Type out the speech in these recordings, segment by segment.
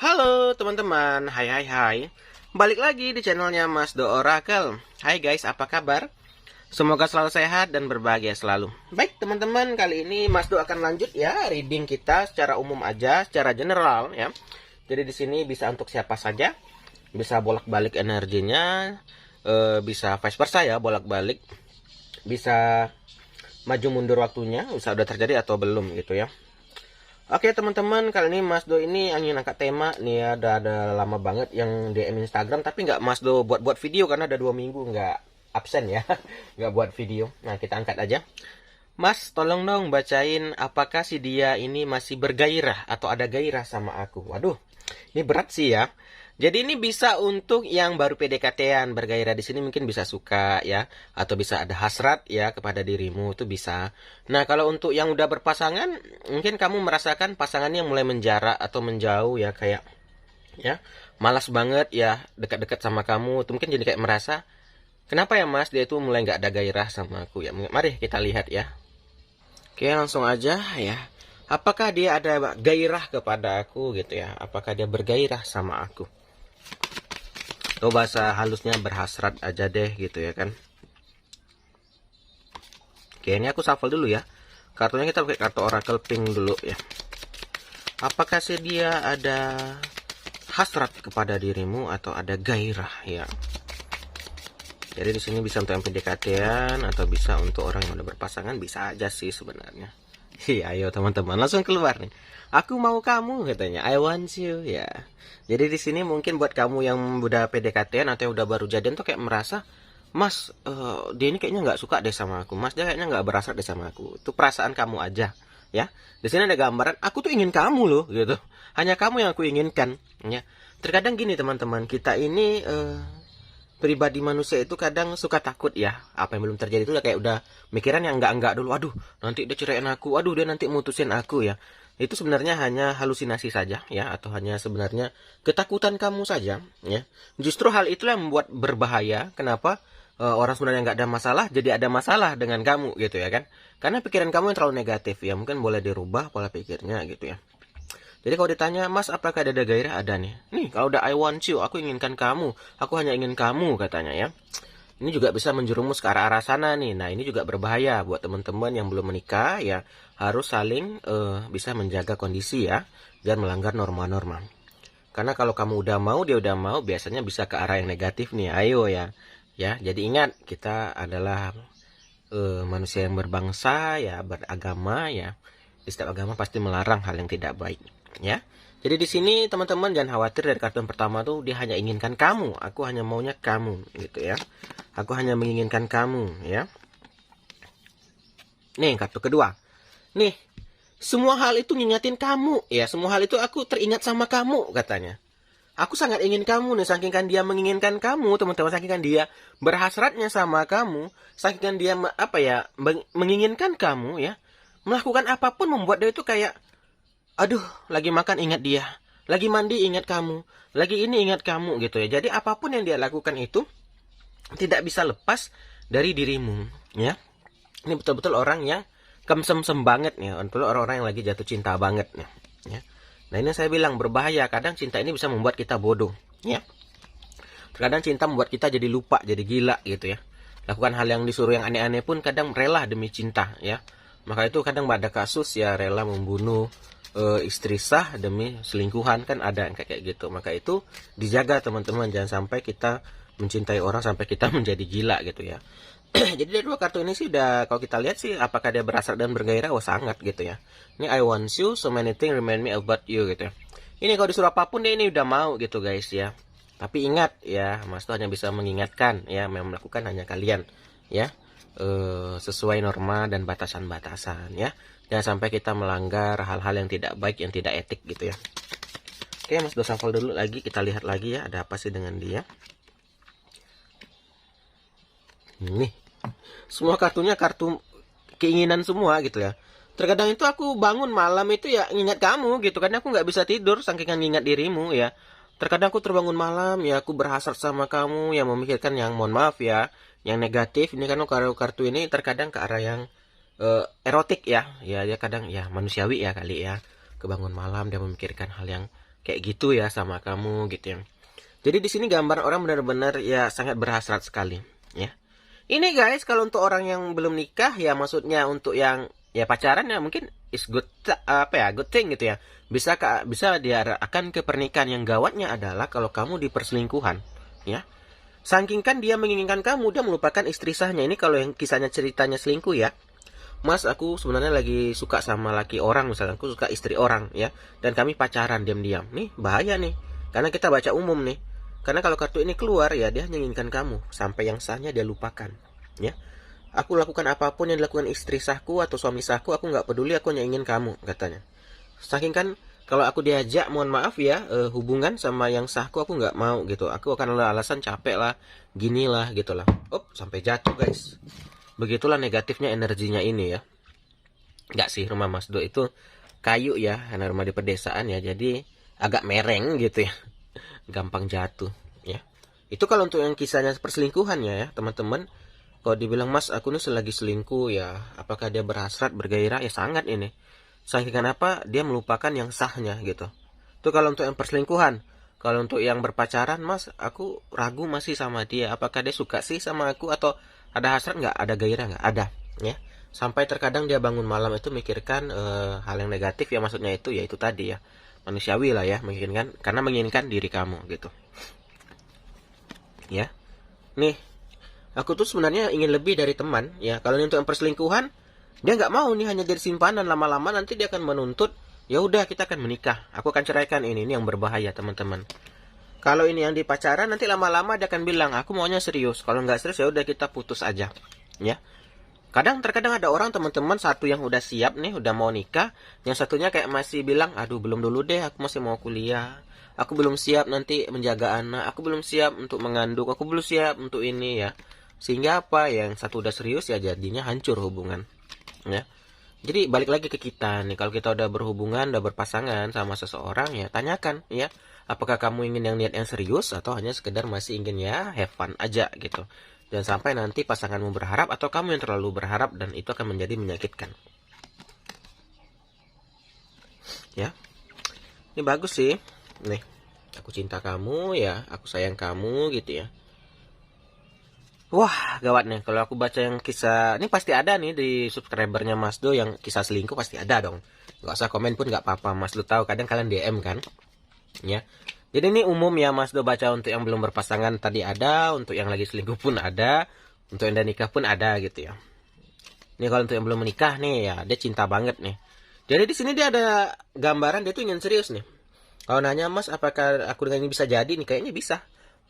Halo teman-teman, hai. Balik lagi di channelnya Mas Do Oracle. Hai guys, apa kabar? Semoga selalu sehat dan berbahagia selalu. Baik teman-teman, kali ini Mas Do akan lanjut ya reading kita secara umum aja, secara general ya. Jadi di sini bisa untuk siapa saja, bisa bolak-balik energinya, bisa vice versa ya, bolak-balik, bisa maju mundur waktunya, bisa udah terjadi atau belum gitu ya. Oke teman-teman, kali ini Mas Do ini ingin angkat tema nih ya, ada lama banget yang DM Instagram, tapi nggak Mas Do buat video karena ada 2 minggu nggak absen ya, nggak buat video. Nah kita angkat aja. Mas, tolong dong bacain apakah si dia ini masih bergairah atau ada gairah sama aku. Waduh, ini berat sih ya. Jadi ini bisa untuk yang baru PDKT-an, bergairah di sini mungkin bisa suka ya, atau bisa ada hasrat ya kepada dirimu, itu bisa. Nah, kalau untuk yang udah berpasangan, mungkin kamu merasakan pasangannya mulai menjarak atau menjauh ya, kayak ya malas banget ya dekat-dekat sama kamu. Itu mungkin jadi kayak merasa, kenapa ya Mas dia itu mulai nggak ada gairah sama aku ya. Mari kita lihat ya. Oke, langsung aja ya. Apakah dia ada gairah kepada aku gitu ya? Apakah dia bergairah sama aku? Atau bahasa halusnya berhasrat aja deh gitu ya kan. Oke, ini aku shuffle dulu ya. Kartunya kita pakai kartu Oracle Pink dulu ya. Apakah sih dia ada hasrat kepada dirimu atau ada gairah ya? Jadi di sini bisa untuk yang PDKT-an atau bisa untuk orang yang udah berpasangan, bisa aja sih sebenarnya. Ayo teman-teman, langsung keluar nih. Aku mau kamu katanya, I want you ya. Jadi di sini mungkin buat kamu yang udah PDKT-an atau yang udah baru jadian tuh kayak merasa, Mas, dia ini kayaknya nggak suka deh sama aku. Mas, dia kayaknya nggak berasa deh sama aku. Itu perasaan kamu aja ya. Di sini ada gambaran, aku tuh ingin kamu loh gitu. Hanya kamu yang aku inginkan ya. Terkadang gini teman-teman, kita ini pribadi manusia itu kadang suka takut ya, apa yang belum terjadi itu kayak udah mikiran yang enggak dulu. Aduh, nanti dia ceraiin aku, aduh dia nanti mutusin aku ya. Itu sebenarnya hanya halusinasi saja ya, atau hanya sebenarnya ketakutan kamu saja ya. Justru hal itulah yang membuat berbahaya. Kenapa orang sebenarnya nggak ada masalah jadi ada masalah dengan kamu gitu ya kan, karena pikiran kamu yang terlalu negatif ya. Mungkin boleh dirubah pola pikirnya gitu ya. Jadi kalau ditanya, Mas, apakah ada gairah? Ada nih. Nih, kalau udah I want you, aku inginkan kamu. Aku hanya ingin kamu, katanya ya. Ini juga bisa menjerumus ke arah-arah sana nih. Nah, ini juga berbahaya buat teman-teman yang belum menikah ya. Harus saling bisa menjaga kondisi ya. Dan melanggar norma-norma. Karena kalau kamu udah mau, dia udah mau, biasanya bisa ke arah yang negatif nih. Ayo ya. Ya, jadi ingat, kita adalah manusia yang berbangsa ya, beragama ya. Di setiap agama pasti melarang hal yang tidak baik. Ya, jadi di sini teman-teman jangan khawatir, dari kartu yang pertama tuh dia hanya inginkan kamu. Aku hanya maunya kamu, gitu ya. Aku hanya menginginkan kamu, ya. Nih kartu kedua. Nih, semua hal itu ngingetin kamu, ya. Semua hal itu aku teringat sama kamu, katanya. Aku sangat ingin kamu nih, saking kan dia menginginkan kamu, teman-teman, saking kan dia berhasratnya sama kamu, saking kan dia menginginkan kamu, ya. Melakukan apapun membuat dia itu kayak, aduh, lagi makan ingat dia, lagi mandi ingat kamu, lagi ini ingat kamu gitu ya. Jadi apapun yang dia lakukan itu tidak bisa lepas dari dirimu ya. Ini betul-betul orang yang kemsem-sem banget ya, betul orang-orang yang lagi jatuh cinta banget ya. Nah ini saya bilang berbahaya, kadang cinta ini bisa membuat kita bodoh ya. Terkadang cinta membuat kita jadi lupa, jadi gila gitu ya. Lakukan hal yang disuruh yang aneh-aneh pun kadang rela demi cinta ya. Maka itu kadang ada kasus ya, rela membunuh istri sah demi selingkuhan, kan ada yang kayak gitu. Maka itu dijaga teman-teman, jangan sampai kita mencintai orang sampai kita menjadi gila gitu ya. Jadi dari dua kartu ini sih udah, kalau kita lihat sih apakah dia berasal dan bergairah, oh sangat gitu ya. Ini I want you, so many things remind me about you gitu ya. Ini kalau disuruh apapun dia ini udah mau gitu guys ya. Tapi ingat ya, Mas tuh hanya bisa mengingatkan ya, memang melakukan hanya kalian ya, sesuai norma dan batasan-batasan ya. Jangan sampai kita melanggar hal-hal yang tidak baik, yang tidak etik gitu ya. Oke, Mas Do shuffle dulu lagi, kita lihat lagi ya, ada apa sih dengan dia. Nih, semua kartunya kartu keinginan semua gitu ya. Terkadang itu aku bangun malam itu ya ingat kamu gitu, karena aku nggak bisa tidur saking ingat dirimu ya. Terkadang aku terbangun malam ya, aku berhasrat sama kamu, yang memikirkan yang, mohon maaf ya, yang negatif. Ini kan kartu ini terkadang ke arah yang erotik ya. Ya dia kadang ya manusiawi ya kali ya. Kebangun malam dia memikirkan hal yang kayak gitu ya sama kamu gitu ya. Jadi di sini gambar orang benar-benar ya sangat berhasrat sekali ya. Ini guys, kalau untuk orang yang belum nikah ya, maksudnya untuk yang ya pacaran ya mungkin is good good thing gitu ya. Bisa diarahkan ke pernikahan. Yang gawatnya adalah kalau kamu di perselingkuhan ya. Saking kan dia menginginkan kamu, dia melupakan istri sahnya. Ini kalau yang kisahnya ceritanya selingkuh ya. Mas, aku sebenarnya lagi suka sama laki orang, misalnya aku suka istri orang ya, dan kami pacaran diam-diam. Nih bahaya nih, karena kita baca umum nih. Karena kalau kartu ini keluar ya, dia menginginkan kamu sampai yang sahnya dia lupakan ya. Aku lakukan apapun yang dilakukan istri sahku atau suami sahku, aku nggak peduli, aku hanya ingin kamu, katanya. Saking kan kalau aku diajak, mohon maaf ya, hubungan sama yang sahku, aku nggak mau gitu. Aku akan alasan capek lah, gini lah gitu lah. Sampai jatuh guys. Begitulah negatifnya energinya ini ya. Nggak sih, rumah Mas Do itu kayu ya, karena rumah di pedesaan ya, jadi agak mereng gitu ya. Gampang jatuh ya. Itu kalau untuk yang kisahnya perselingkuhan ya teman-teman. Kalau dibilang Mas, aku nih selagi selingkuh ya, apakah dia berhasrat, bergairah? Ya sangat ini. Saking kenapa dia melupakan yang sahnya gitu. Itu kalau untuk yang perselingkuhan. Kalau untuk yang berpacaran, Mas, aku ragu masih sama dia. Apakah dia suka sih sama aku, atau ada hasrat nggak? Ada gairah nggak? Ada ya. Sampai terkadang dia bangun malam itu mikirkan hal yang negatif ya, maksudnya itu ya itu tadi ya. Manusiawi lah ya, menginginkan, karena menginginkan diri kamu gitu. Ya. Nih, aku tuh sebenarnya ingin lebih dari teman ya. Kalau untuk yang perselingkuhan, dia nggak mau nih hanya jadi simpanan, lama-lama nanti dia akan menuntut, ya udah kita akan menikah, aku akan ceraikan ini yang berbahaya teman-teman. Kalau ini yang di pacaran, nanti lama-lama dia akan bilang aku maunya serius. Kalau nggak serius ya udah kita putus aja ya. Terkadang ada orang teman-teman, satu yang udah siap nih, udah mau nikah, yang satunya kayak masih bilang aduh belum dulu deh, aku masih mau kuliah, aku belum siap nanti menjaga anak, aku belum siap untuk mengandung, aku belum siap untuk ini ya. Sehingga apa, yang satu udah serius ya jadinya hancur hubungan ya. Jadi balik lagi ke kita nih, kalau kita udah berhubungan, udah berpasangan sama seseorang ya, tanyakan ya, apakah kamu ingin yang niat yang serius atau hanya sekedar masih ingin ya have fun aja gitu. Jangan sampai nanti pasanganmu berharap atau kamu yang terlalu berharap, dan itu akan menjadi menyakitkan ya. Ini bagus sih nih, aku cinta kamu ya, aku sayang kamu gitu ya. Wah, gawat nih. Kalau aku baca yang kisah, ini pasti ada nih di subscribernya Mas Do yang kisah selingkuh, pasti ada dong. Gak usah komen pun gak apa-apa. Mas Do tahu, kadang kalian DM kan. Ya. Jadi ini umum ya, Mas Do baca untuk yang belum berpasangan tadi ada, untuk yang lagi selingkuh pun ada, untuk yang udah nikah pun ada gitu ya. Ini kalau untuk yang belum menikah nih ya, dia cinta banget nih. Jadi di sini dia ada gambaran dia tuh ingin serius nih. Kalau nanya Mas, apakah aku dengan ini bisa jadi nih? Kayaknya bisa.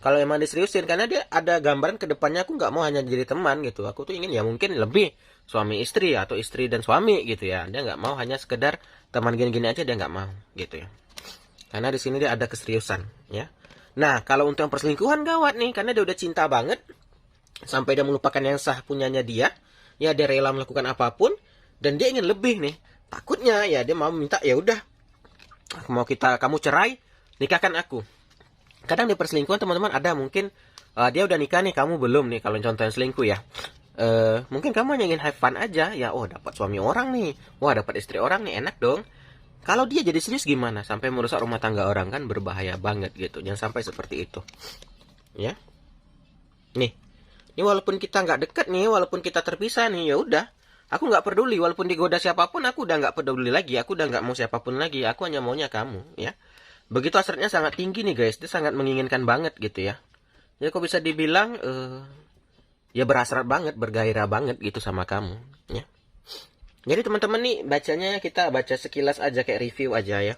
Kalau emang diseriusin, karena dia ada gambaran ke depannya, aku nggak mau hanya jadi teman gitu. Aku tuh ingin ya mungkin lebih suami istri atau istri dan suami gitu ya. Dia nggak mau hanya sekedar teman gini-gini aja, dia nggak mau gitu ya. Karena di sini dia ada keseriusan ya. Nah, kalau untuk yang perselingkuhan gawat nih, karena dia udah cinta banget sampai dia melupakan yang sah punyanya dia. Ya dia rela melakukan apapun dan dia ingin lebih nih. Takutnya ya dia mau minta, ya udah, mau kamu cerai, nikahkan aku. Kadang di perselingkuhan teman-teman ada mungkin dia udah nikah nih, kamu belum nih, kalau contohnya selingkuh ya. Mungkin kamu hanya ingin have fun aja ya, dapat suami orang nih, dapat istri orang nih, enak dong. Kalau dia jadi serius gimana, sampai merusak rumah tangga orang, kan berbahaya banget gitu. Jangan sampai seperti itu ya. Nih, ini walaupun kita nggak deket nih, walaupun kita terpisah nih, ya udah, aku nggak peduli, walaupun digoda siapapun, aku udah nggak peduli lagi, aku udah nggak mau siapapun lagi, aku hanya maunya kamu ya. Begitu hasratnya sangat tinggi nih guys, dia sangat menginginkan banget gitu ya. Jadi kok bisa dibilang ya berhasrat banget, bergairah banget gitu sama kamu ya. Jadi teman-teman nih bacanya, kita baca sekilas aja kayak review aja ya.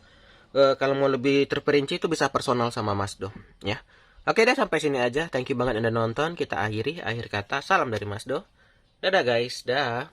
Kalau mau lebih terperinci itu bisa personal sama Mas Do ya. Oke deh, sampai sini aja. Thank you banget udah nonton. Kita akhiri, akhir kata salam dari Mas Do. Dadah guys, dah.